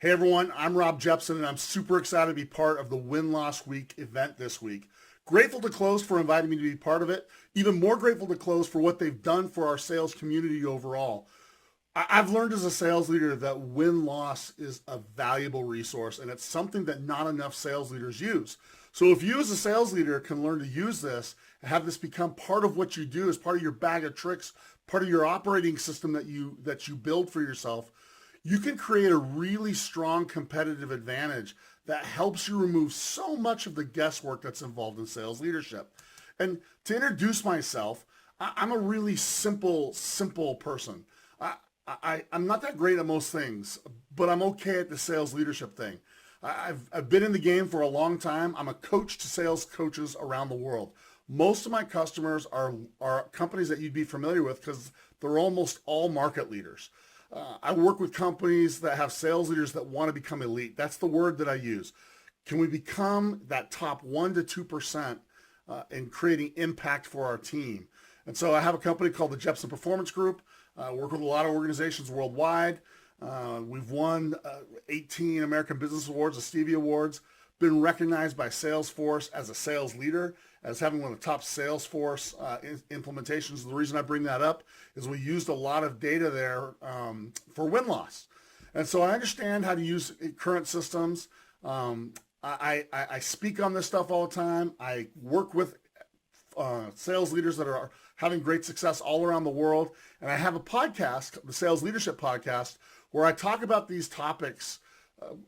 Hey everyone, I'm Rob Jeppsen and I'm super excited to be part of the Win-Loss Week event this week. Grateful to Close for inviting me to be part of it. Even more grateful to Close for what they've done for our sales community overall. I've learned as a sales leader that win-loss is a valuable resource and it's something that not enough sales leaders use. So if you as a sales leader can learn to use this and have this become part of what you do as part of your bag of tricks, part of your operating system that you build for yourself, you can create a really strong competitive advantage that helps you remove so much of the guesswork that's involved in sales leadership. And to introduce myself, I'm a really simple person. I'm not that great at most things, but I'm okay at the sales leadership thing. I've been in the game for a long time. I'm a coach to sales coaches around the world. Most of my customers are companies that you'd be familiar with because they're almost all market leaders. I work with companies that have sales leaders that want to become elite. That's the word that I use. Can we become that top 1 to 2% in creating impact for our team? And so I have a company called the Jeppsen Performance Group. I work with a lot of organizations worldwide. We've won 18 American Business Awards, the Stevie Awards, been recognized by Salesforce as a sales leader, as having one of the top Salesforce implementations. The reason I bring that up is we used a lot of data there for win-loss. And so I understand how to use current systems. I speak on this stuff all the time. I work with sales leaders that are having great success all around the world. And I have a podcast, the Sales Leadership Podcast, where I talk about these topics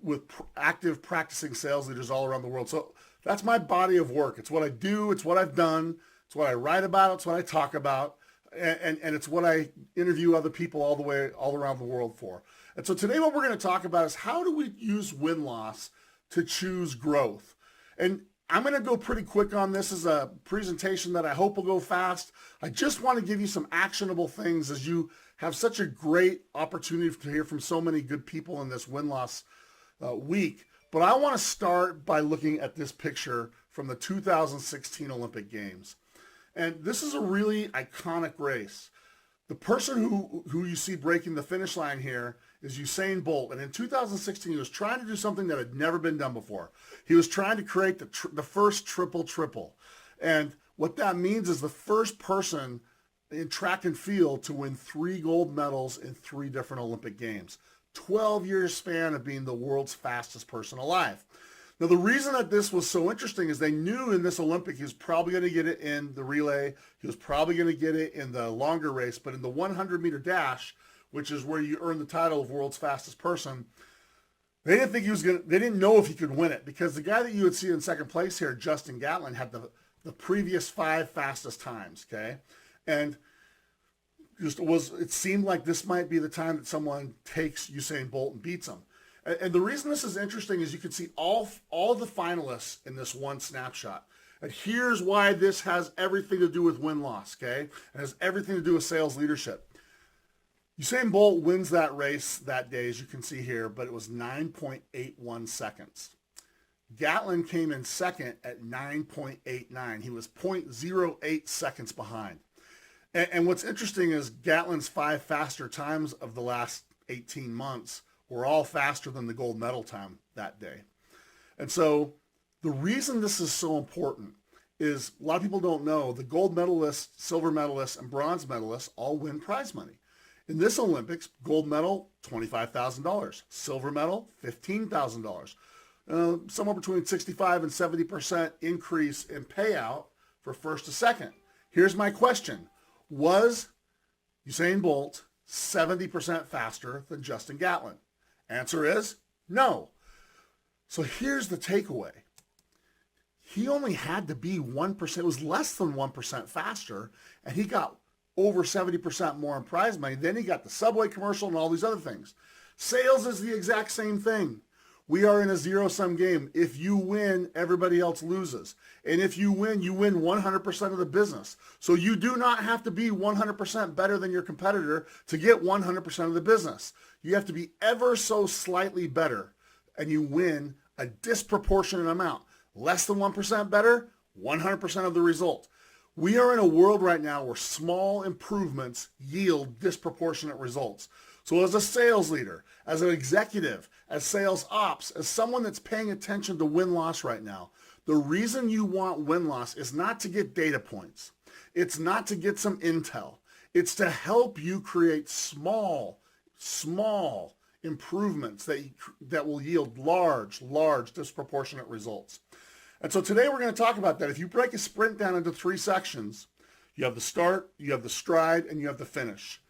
with active practicing sales leaders all around the world. So that's my body of work. It's what I do. It's what I've done. It's what I write about. It's what I talk about. And it's what I interview other people all around the world for. And so today what we're going to talk about is how do we use win-loss to choose growth? And I'm going to go pretty quick on this. As a presentation that I hope will go fast. I just want to give you some actionable things as you have such a great opportunity to hear from so many good people in this win-loss week. But I want to start by looking at this picture from the 2016 Olympic Games. And this is a really iconic race. The person who you see breaking the finish line here is Usain Bolt. And in 2016, he was trying to do something that had never been done before. He was trying to create the first triple. And what that means is the first person in track and field to win 3 gold medals in 3 different Olympic Games. 12-year span of being the world's fastest person alive. Now, the reason that this was so interesting is they knew in this Olympic he was probably going to get it in the relay. He was probably going to get it in the longer race. But in the 100-meter dash, which is where you earn the title of world's fastest person, they didn't think they didn't know if he could win it because the guy that you would see in second place here, Justin Gatlin, had the previous 5 fastest times, okay? And it seemed like this might be the time that someone takes Usain Bolt and beats him. And the reason this is interesting is you can see all the finalists in this one snapshot. And here's why this has everything to do with win-loss, okay? It has everything to do with sales leadership. Usain Bolt wins that race that day, as you can see here, but it was 9.81 seconds. Gatlin came in second at 9.89. He was 0.08 seconds behind. And what's interesting is Gatlin's 5 faster times of the last 18 months were all faster than the gold medal time that day. And so the reason this is so important is a lot of people don't know the gold medalists, silver medalists, and bronze medalists all win prize money. In this Olympics, gold medal, $25,000. Silver medal, $15,000. Somewhere between 65 and 70% increase in payout for first to second. Here's my question. Was Usain Bolt 70% faster than Justin Gatlin? Answer is no. So here's the takeaway. He only had to be 1%. It was less than 1% faster, and he got over 70% more in prize money. Then he got the Subway commercial and all these other things. Sales is the exact same thing. We are in a zero-sum game. If you win, everybody else loses. And if you win 100% of the business. So you do not have to be 100% better than your competitor to get 100% of the business. You have to be ever so slightly better, and you win a disproportionate amount. Less than 1% better, 100% of the result. We are in a world right now where small improvements yield disproportionate results. So as a sales leader, as an executive, as sales ops, as someone that's paying attention to win-loss right now, the reason you want win-loss is not to get data points. It's not to get some intel. It's to help you create small improvements that will yield large disproportionate results. And so today we're going to talk about that. If you break a sprint down into 3 sections, you have the start, you have the stride, and you have the finish.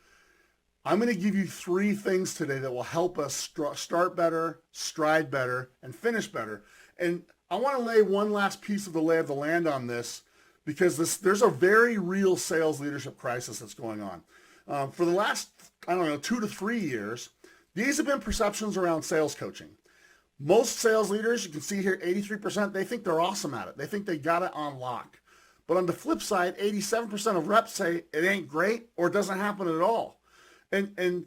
I'm going to give you 3 things today that will help us start better, stride better, and finish better. And I want to lay one last piece of the lay of the land on this, because there's a very real sales leadership crisis that's going on. For the last, 2 to 3 years, these have been perceptions around sales coaching. Most sales leaders, you can see here, 83%, they think they're awesome at it. They think they got it on lock. But on the flip side, 87% of reps say it ain't great or it doesn't happen at all. And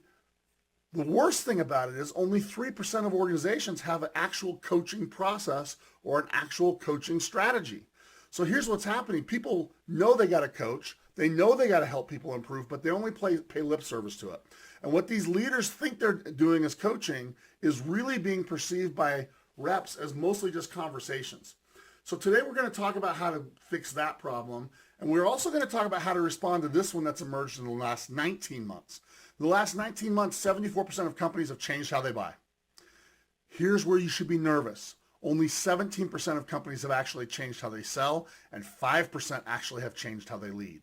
the worst thing about it is only 3% of organizations have an actual coaching process or an actual coaching strategy. So here's what's happening. People know they got to coach. They know they got to help people improve, but they only pay lip service to it. And what these leaders think they're doing as coaching is really being perceived by reps as mostly just conversations. So today we're going to talk about how to fix that problem. And we're also going to talk about how to respond to this one that's emerged in the last 19 months. In the last 19 months, 74% of companies have changed how they buy. Here's where you should be nervous. Only 17% of companies have actually changed how they sell, and 5% actually have changed how they lead.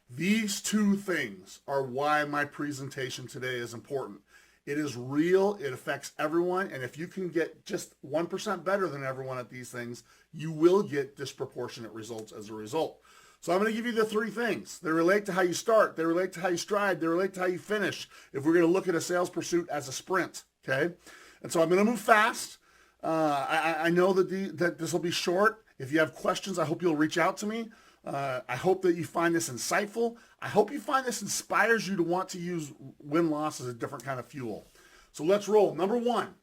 These 2 things are why my presentation today is important. It is real, it affects everyone, and if you can get just 1% better than everyone at these things, you will get disproportionate results as a result. So I'm going to give you the 3 things. They relate to how you start, they relate to how you stride, they relate to how you finish, if we're going to look at a sales pursuit as a sprint, okay? And so I'm going to move fast. I know that this will be short. If you have questions, I hope you'll reach out to me. I hope that you find this insightful. I hope you find this inspires you to want to use win-loss as a different kind of fuel. So let's roll. Number 1,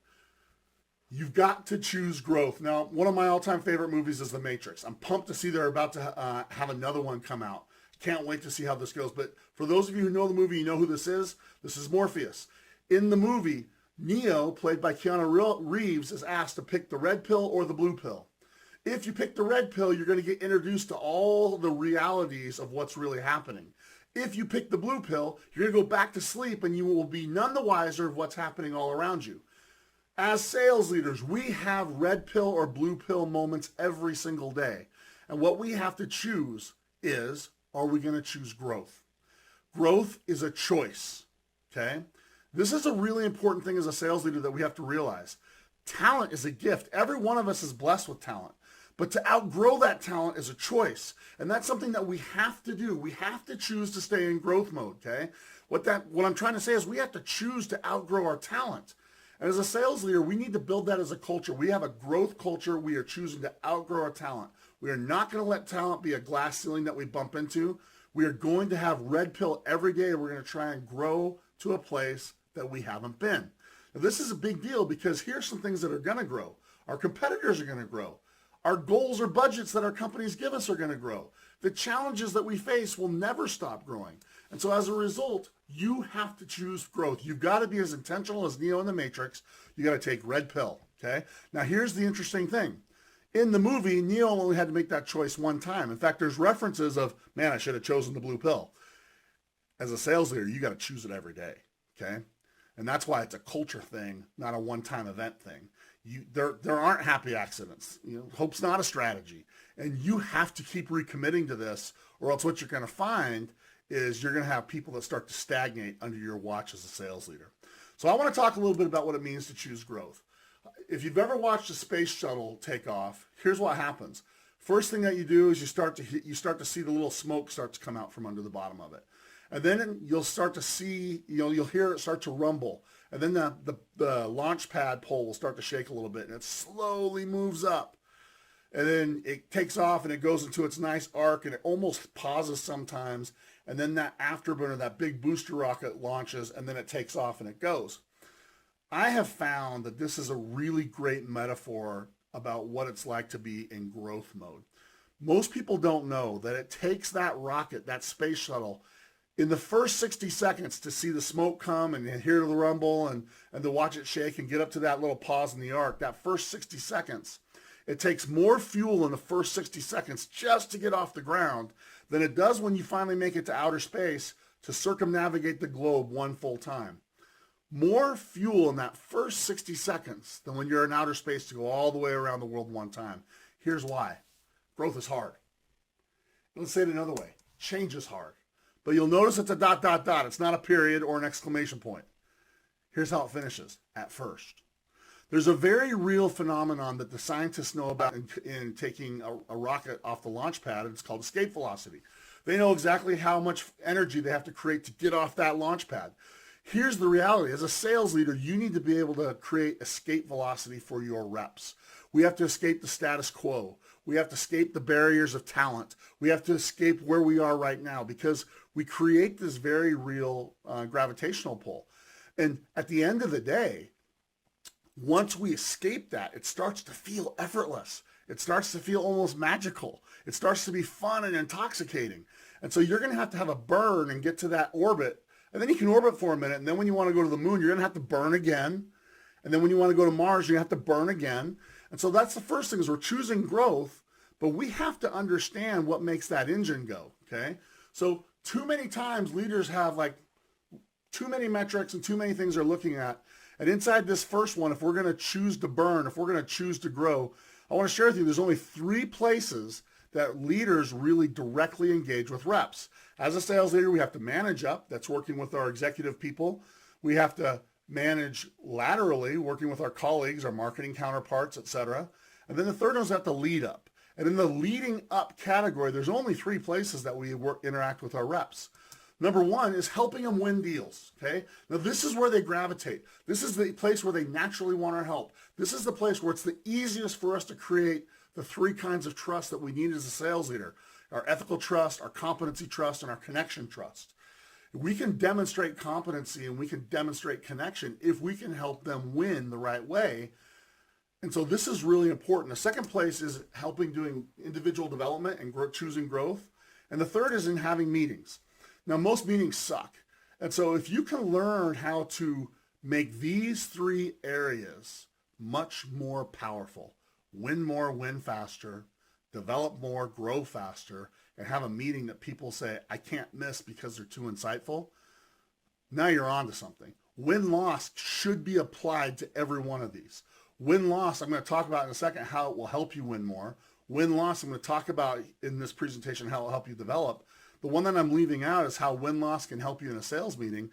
you've got to choose growth. Now, one of my all-time favorite movies is The Matrix. I'm pumped to see they're about to have another one come out. Can't wait to see how this goes. But for those of you who know the movie, you know who this is. This is Morpheus. In the movie, Neo, played by Keanu Reeves, is asked to pick the red pill or the blue pill. If you pick the red pill, you're going to get introduced to all the realities of what's really happening. If you pick the blue pill, you're going to go back to sleep and you will be none the wiser of what's happening all around you. As sales leaders, we have red pill or blue pill moments every single day. And what we have to choose is, are we going to choose growth? Growth is a choice, okay? This is a really important thing as a sales leader that we have to realize. Talent is a gift. Every one of us is blessed with talent. But to outgrow that talent is a choice. And that's something that we have to do. We have to choose to stay in growth mode, okay? What I'm trying to say is we have to choose to outgrow our talent. And as a sales leader, we need to build that as a culture. We have a growth culture. We are choosing to outgrow our talent. We are not going to let talent be a glass ceiling that we bump into. We are going to have red pill every day. We're going to try and grow to a place that we haven't been. Now, this is a big deal because here's some things that are going to grow. Our competitors are going to grow. Our goals or budgets that our companies give us are going to grow. The challenges that we face will never stop growing. And so as a result, you have to choose growth. You've got to be as intentional as Neo in the Matrix. You got to take red pill, okay? Now here's the interesting thing. In the movie, Neo only had to make that choice one time. In fact, there's references of, man, I should have chosen the blue pill. As a sales leader, you got to choose it every day, okay? And that's why it's a culture thing, not a one-time event thing. There aren't happy accidents. Hope's not a strategy. And you have to keep recommitting to this, or else what you're going to find is you're going to have people that start to stagnate under your watch as a sales leader. So I want to talk a little bit about what it means to choose growth. If you've ever watched a space shuttle take off, here's what happens. First thing that you do is you start to see the little smoke start to come out from under the bottom of it. And then you'll start to see, you'll hear it start to rumble. And then the launch pad pole will start to shake a little bit, and it slowly moves up. And then it takes off, and it goes into its nice arc, and it almost pauses sometimes. And then that afterburner, that big booster rocket launches, and then it takes off, and it goes. I have found that this is a really great metaphor about what it's like to be in growth mode. Most people don't know that it takes that rocket, that space shuttle, In the first 60 seconds, to see the smoke come and hear the rumble and to watch it shake and get up to that little pause in the arc, that first 60 seconds, it takes more fuel in the first 60 seconds just to get off the ground than it does when you finally make it to outer space to circumnavigate the globe one full time. More fuel in that first 60 seconds than when you're in outer space to go all the way around the world one time. Here's why. Growth is hard. Let's say it another way. Change is hard. But you'll notice it's a ... It's not a period or an exclamation point. Here's how it finishes. At first. There's a very real phenomenon that the scientists know about in taking a rocket off the launch pad, and it's called escape velocity. They know exactly how much energy they have to create to get off that launch pad. Here's the reality. As a sales leader, you need to be able to create escape velocity for your reps. We have to escape the status quo. We have to escape the barriers of talent. We have to escape where we are right now because we create this very real gravitational pull. And at the end of the day, once we escape that, it starts to feel effortless. It starts to feel almost magical. It starts to be fun and intoxicating. And so you're going to have a burn and get to that orbit. And then you can orbit for a minute. And then when you want to go to the moon, you're going to have to burn again. And then when you want to go to Mars, you have to burn again. And so that's the first thing is we're choosing growth, but we have to understand what makes that engine go, okay? So too many times leaders have like too many metrics and too many things they're looking at. And inside this first one, if we're going to choose to burn, if we're going to choose to grow, I want to share with you there's only 3 places that leaders really directly engage with reps. As a sales leader, we have to manage up. That's working with our executive people. We have to manage laterally, working with our colleagues, our marketing counterparts, etc. And then the third one is at the lead up. And in the leading up category, there's only 3 places that we interact with our reps. Number 1 is helping them win deals, okay? Now, this is where they gravitate. This is the place where they naturally want our help. This is the place where it's the easiest for us to create the 3 kinds of trust that we need as a sales leader. Our ethical trust, our competency trust, and our connection trust. We can demonstrate competency and we can demonstrate connection if we can help them win the right way. And so this is really important. The second place is helping doing individual development and choosing growth. And the third is in having meetings. Now, most meetings suck. And so if you can learn how to make these 3 areas much more powerful, win more, win faster, develop more, grow faster, and have a meeting that people say, I can't miss because they're too insightful, now you're on to something. Win-loss should be applied to every one of these. Win-loss, I'm going to talk about in a second how it will help you win more. Win-loss, I'm going to talk about in this presentation how it will help you develop. The one that I'm leaving out is how win-loss can help you in a sales meeting.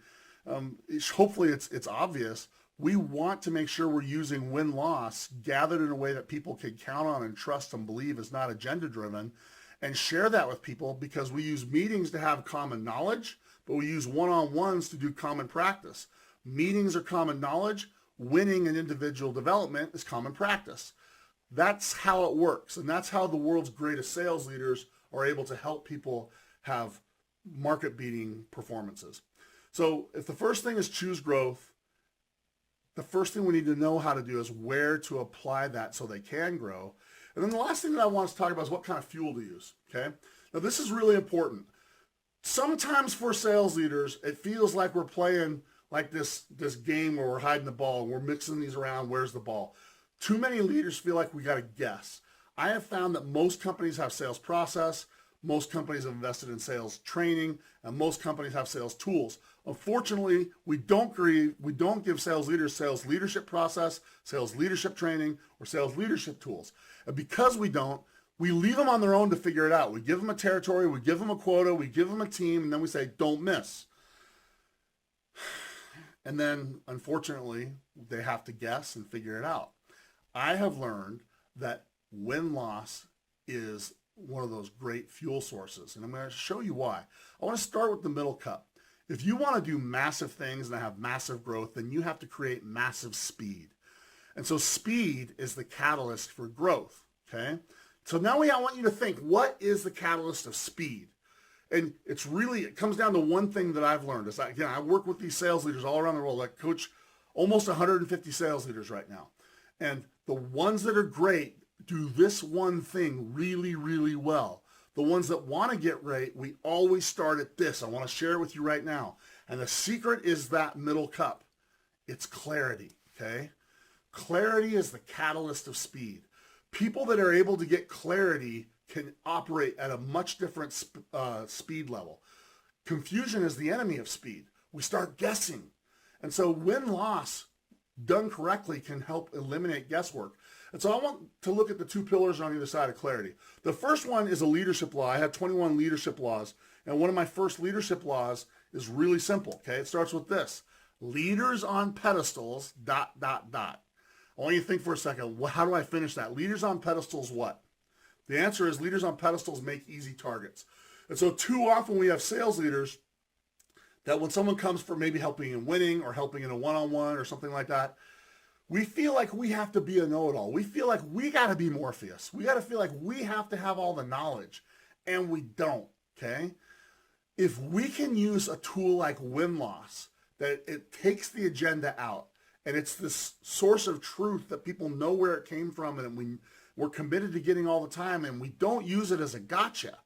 Hopefully it's obvious. We want to make sure we're using win-loss gathered in a way that people can count on and trust and believe is not agenda-driven, and share that with people because we use meetings to have common knowledge, but we use one-on-ones to do common practice. Meetings are common knowledge. Winning and individual development is common practice. That's how it works, and that's how the world's greatest sales leaders are able to help people have market-beating performances. So if the first thing is choose growth, the first thing we need to know how to do is where to apply that so they can grow. And then the last thing that I want to talk about is what kind of fuel to use, okay? Now, this is really important. Sometimes for sales leaders, it feels like we're playing like this game where we're hiding the ball and we're mixing these around. Where's the ball? Too many leaders feel like we got to guess. I have found that most companies have sales process. Most companies have invested in sales training, and most companies have sales tools. Unfortunately, we don't give sales leaders sales leadership process, sales leadership training, or sales leadership tools. And because we don't, we leave them on their own to figure it out. We give them a territory, we give them a quota, we give them a team, and then we say, don't miss. And then, unfortunately, they have to guess and figure it out. I have learned that win-loss is one of those great fuel sources, and I'm going to show you why. I want to start with the middle cup. If you want to do massive things and have massive growth, then you have to create massive speed. And so speed is the catalyst for growth, okay? So now I want you to think, what is the catalyst of speed? And it comes down to one thing that I've learned. Is again, I work with these sales leaders all around the world. I coach almost 150 sales leaders right now. And the ones that are great do this one thing really, really well. The ones that want to get right, we always start at this. I want to share it with you right now. And the secret is that middle cup. It's clarity, okay? Clarity is the catalyst of speed. People that are able to get clarity can operate at a much different speed level. Confusion is the enemy of speed. We start guessing. And so win-loss done correctly can help eliminate guesswork. And so I want to look at the two pillars on either side of clarity. The first one is a leadership law. I have 21 leadership laws. And one of my first leadership laws is really simple, okay? It starts with this. Leaders on pedestals, ... I want you to think for a second, how do I finish that? Leaders on pedestals what? The answer is leaders on pedestals make easy targets. And so too often we have sales leaders that when someone comes for maybe helping in winning or helping in a one-on-one or something like that, we feel like we have to be a know-it-all. We feel like we got to be Morpheus. We got to feel like we have to have all the knowledge, and we don't, okay? If we can use a tool like win-loss, that it takes the agenda out, and it's this source of truth that people know where it came from, and we're committed to getting all the time, and we don't use it as a gotcha,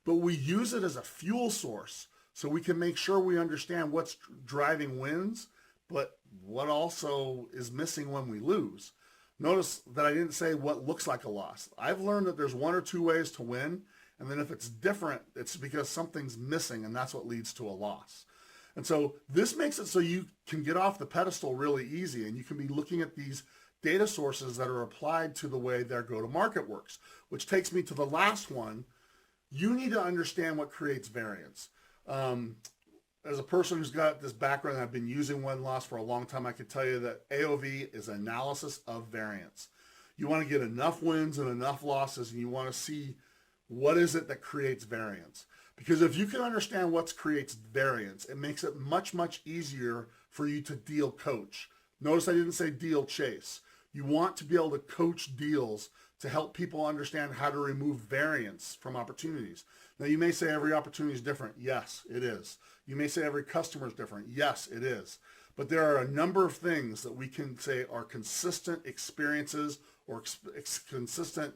but we use it as a fuel source so we can make sure we understand what's driving wins, but what also is missing when we lose. Notice that I didn't say what looks like a loss. I've learned that there's one or two ways to win, and then if it's different, it's because something's missing, and that's what leads to a loss. And so this makes it so you can get off the pedestal really easy, and you can be looking at these data sources that are applied to the way their go-to-market works, which takes me to the last one. You need to understand what creates variance. As a person who's got this background, I've been using win-loss for a long time, I can tell you that AOV is analysis of variance. You want to get enough wins and enough losses, and you want to see what is it that creates variance. Because if you can understand what creates variance, it makes it much, much easier for you to deal coach. Notice I didn't say deal chase. You want to be able to coach deals to help people understand how to remove variance from opportunities. Now, you may say every opportunity is different. Yes, it is. You may say every customer is different. Yes, it is. But there are a number of things that we can say are consistent experiences or consistent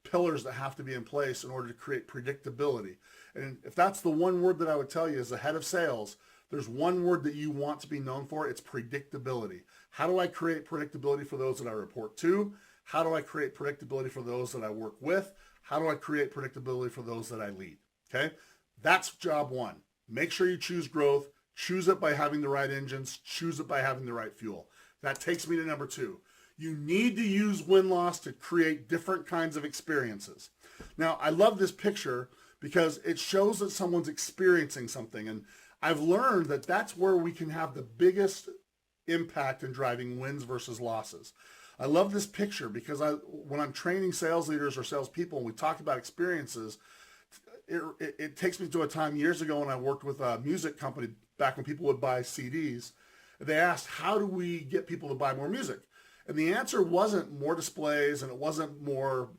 pillars that have to be in place in order to create predictability. And if that's the one word that I would tell you as the head of sales, there's one word that you want to be known for. It's predictability. How do I create predictability for those that I report to? How do I create predictability for those that I work with? How do I create predictability for those that I lead? Okay, that's job one. Make sure you choose growth. Choose it by having the right engines. Choose it by having the right fuel. That takes me to number two. You need to use win-loss to create different kinds of experiences. Now, I love this picture because it shows that someone's experiencing something. And I've learned that that's where we can have the biggest impact in driving wins versus losses. I love this picture because when I'm training sales leaders or salespeople and we talk about experiences, it takes me to a time years ago when I worked with a music company back when people would buy CDs. They asked, how do we get people to buy more music? And the answer wasn't more displays and it wasn't more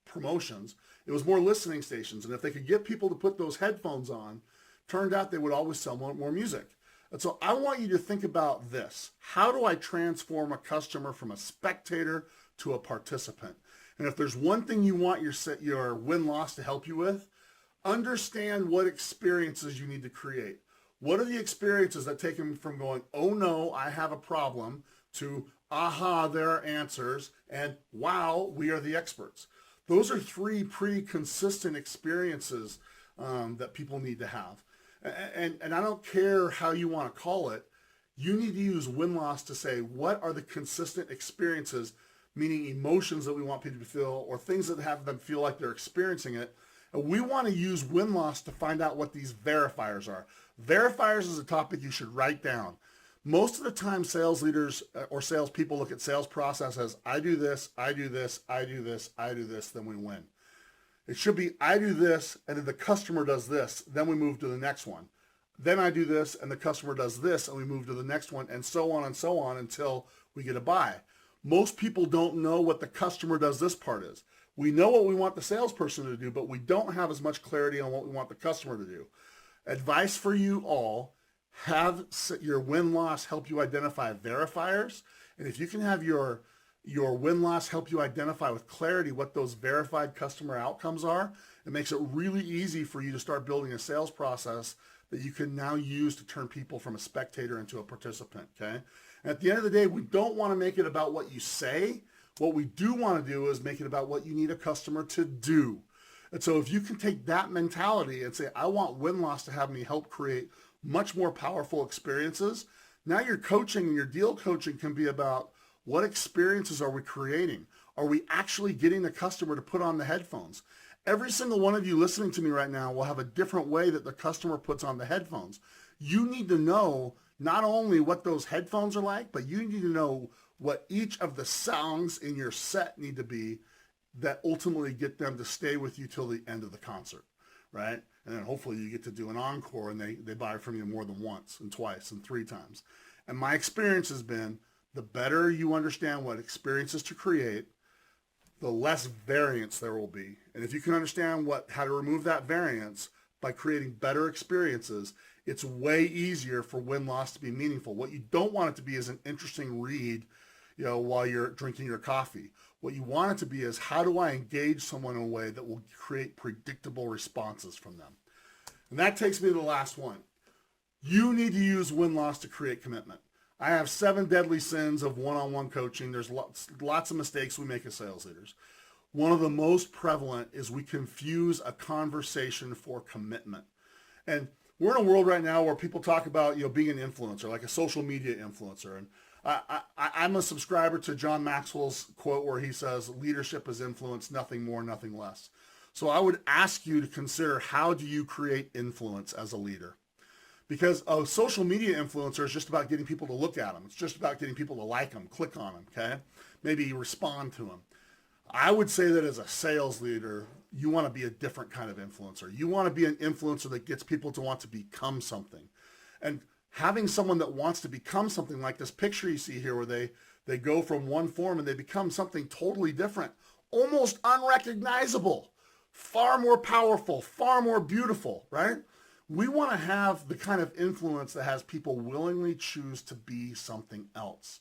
promotions. It was more listening stations. And if they could get people to put those headphones on, turned out they would always sell more music. And so I want you to think about this. How do I transform a customer from a spectator to a participant? And if there's one thing you want your win-loss to help you with, understand what experiences you need to create. What are the experiences that take them from going, oh no, I have a problem, to aha, there are answers, and wow, we are the experts. Those are three pretty consistent experiences that people need to have. And I don't care how you want to call it, you need to use win-loss to say, what are the consistent experiences, meaning emotions that we want people to feel or things that have them feel like they're experiencing it. And we want to use win-loss to find out what these verifiers are. Verifiers is a topic you should write down. Most of the time, sales leaders or salespeople look at sales process as, I do this, I do this, I do this, I do this, then we win. It should be, I do this, and then the customer does this, then we move to the next one. Then I do this, and the customer does this, and we move to the next one, and so on until we get a buy. Most people don't know what the customer does this part is. We know what we want the salesperson to do, but we don't have as much clarity on what we want the customer to do. Advice for you all, have your win-loss help you identify verifiers, and if you can have your win-loss help you identify with clarity what those verified customer outcomes are, It makes it really easy for you to start building a sales process that you can now use to turn people from a spectator into a participant, okay? And at the end of the day, we don't want to make it about what you say. What we do want to do is make it about what you need a customer to do. And so if you can take that mentality and say, I want win-loss to have me help create much more powerful experiences, now your coaching and your deal coaching can be about what experiences are we creating? Are we actually getting the customer to put on the headphones? Every single one of you listening to me right now will have a different way that the customer puts on the headphones. You need to know not only what those headphones are like, but you need to know what each of the songs in your set need to be that ultimately get them to stay with you till the end of the concert, right? And then hopefully you get to do an encore and they buy from you more than once and twice and 3 times. And my experience has been the better you understand what experiences to create, the less variance there will be. And if you can understand how to remove that variance by creating better experiences, it's way easier for win-loss to be meaningful. What you don't want it to be is an interesting read, while you're drinking your coffee. What you want it to be is, how do I engage someone in a way that will create predictable responses from them? And that takes me to the last one. You need to use win-loss to create commitment. I have 7 deadly sins of one-on-one coaching. There's lots of mistakes we make as sales leaders. One of the most prevalent is we confuse a conversation for commitment. And we're in a world right now where people talk about, being an influencer, like a social media influencer. And I'm a subscriber to John Maxwell's quote where he says, leadership is influence, nothing more, nothing less. So I would ask you to consider, how do you create influence as a leader? Because a social media influencer is just about getting people to look at them. It's just about getting people to like them, click on them, okay? Maybe respond to them. I would say that as a sales leader, you want to be a different kind of influencer. You want to be an influencer that gets people to want to become something. And having someone that wants to become something, like this picture you see here where they go from one form and they become something totally different, almost unrecognizable, far more powerful, far more beautiful, right? We want to have the kind of influence that has people willingly choose to be something else.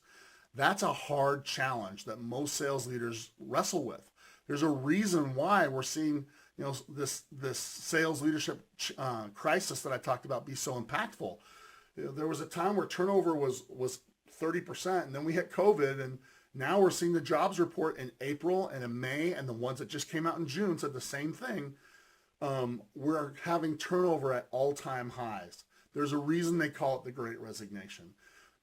That's a hard challenge that most sales leaders wrestle with. There's a reason why we're seeing, this sales leadership crisis that I talked about be so impactful. There was a time where turnover was 30%, and then we hit COVID, and now we're seeing the jobs report in April and in May, and the ones that just came out in June said the same thing. We're having turnover at all-time highs. There's a reason they call it the Great Resignation.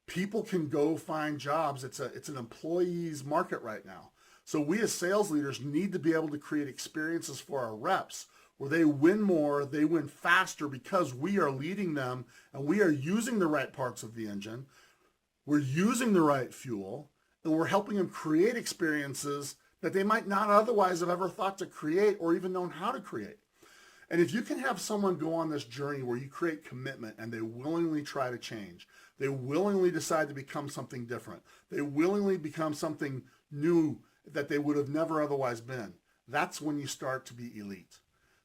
People can go find jobs. It's an employee's market right now. So we as sales leaders need to be able to create experiences for our reps where they win more, they win faster, because we are leading them and we are using the right parts of the engine. We're using the right fuel, and we're helping them create experiences that they might not otherwise have ever thought to create or even known how to create. And if you can have someone go on this journey where you create commitment and they willingly try to change, they willingly decide to become something different, they willingly become something new that they would have never otherwise been, that's when you start to be elite.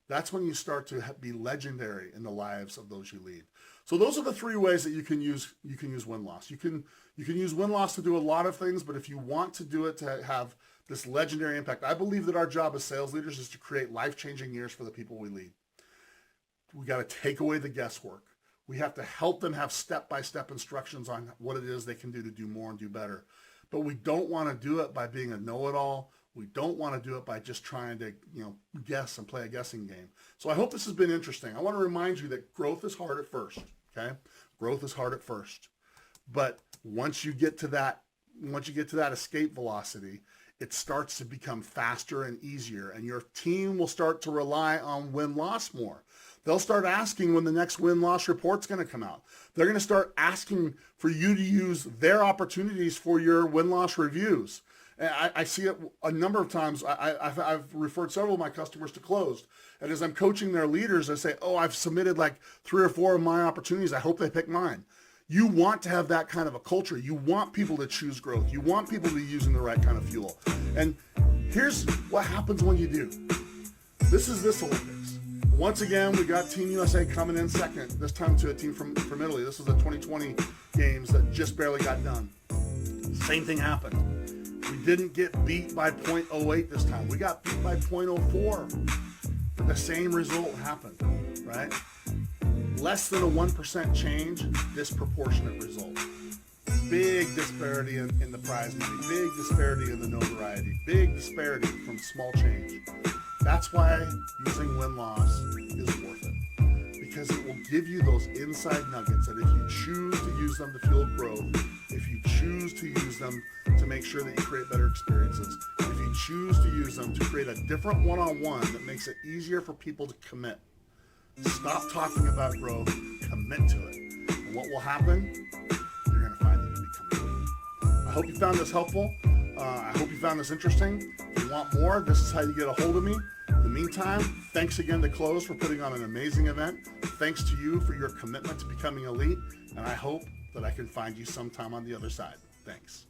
That's when you start to be legendary in the lives of those you lead. So those are the 3 ways that you can use win-loss. You can use win-loss to do a lot of things, but if you want to do it to have this legendary impact, I believe that our job as sales leaders is to create life-changing years for the people we lead. We got to take away the guesswork. We have to help them have step-by-step instructions on what it is they can do to do more and do better. But we don't want to do it by being a know-it-all. We don't want to do it by just trying to, guess and play a guessing game. So I hope this has been interesting. I want to remind you that growth is hard at first, okay? Growth is hard at first. But once you get to that escape velocity, it starts to become faster and easier, and your team will start to rely on win-loss more. They'll start asking when the next win-loss report's going to come out. They're going to start asking for you to use their opportunities for your win-loss reviews. And I see it a number of times. I've referred several of my customers to closed. And as I'm coaching their leaders, I say, I've submitted like 3 or 4 of my opportunities. I hope they pick mine. You want to have that kind of a culture. You want people to choose growth. You want people to be using the right kind of fuel. And here's what happens when you do. This is this Olympics. Once again, we got Team USA coming in second, this time to a team from Italy. This is the 2020 games that just barely got done. Same thing happened. We didn't get beat by .08 this time. We got beat by .04. the same result happened, right? Less than a 1% change, disproportionate result. Big disparity in the prize money, big disparity in the notoriety, big disparity from small change. That's why using win-loss is worth it, because it will give you those inside nuggets that if you choose to use them to fuel growth, if you choose to use them to make sure that you create better experiences, if you choose to use them to create a different one-on-one that makes it easier for people to commit. Stop talking about growth, commit to it. And what will happen? You're going to find that you become it. I hope you found this helpful. I hope you found this interesting. If you want more, this is how you get a hold of me. In the meantime, thanks again to Close for putting on an amazing event. Thanks to you for your commitment to becoming elite. And I hope that I can find you sometime on the other side. Thanks.